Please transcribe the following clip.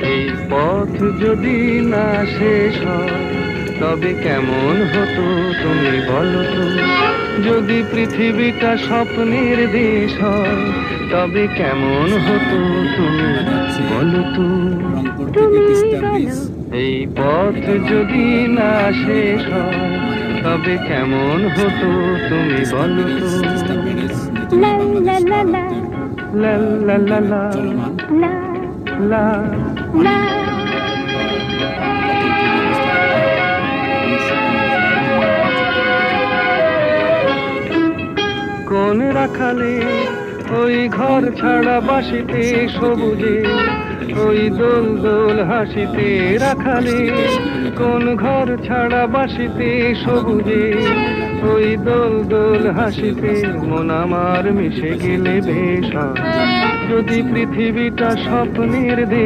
এই পথ যদি না শেষ হয় তবে কেমন হতো তুমি বলো তো? যদি পৃথিবীটা স্বপ্নের দেশ হয় তবে কেমন হতো তুমি বলো তো? রংপুর থেকে তিস্তা ব্রিজ, এই পথ যদি না শেষ হয় তবে কেমন হতো তুমি বলো তো? তিস্তা ব্যারেজ নেত্রকোনা বাংলাদেশ ভারতের লা লা লা লা চলমান লা পানি অথরিটির ব্যবস্থা করে 1975 কোন রাখালে ওই ঘর ছাড়া বাসিতে সবুজে ওই দোল দোল হাসিতে রাখালে কোন ঘর ছাড়া বাসিতে সবুজে ওই দোল দোল হাসিতে মন আমার মিশে গেলে বেশ হয়। যদি পৃথিবীটা স্বপ্নের দেশ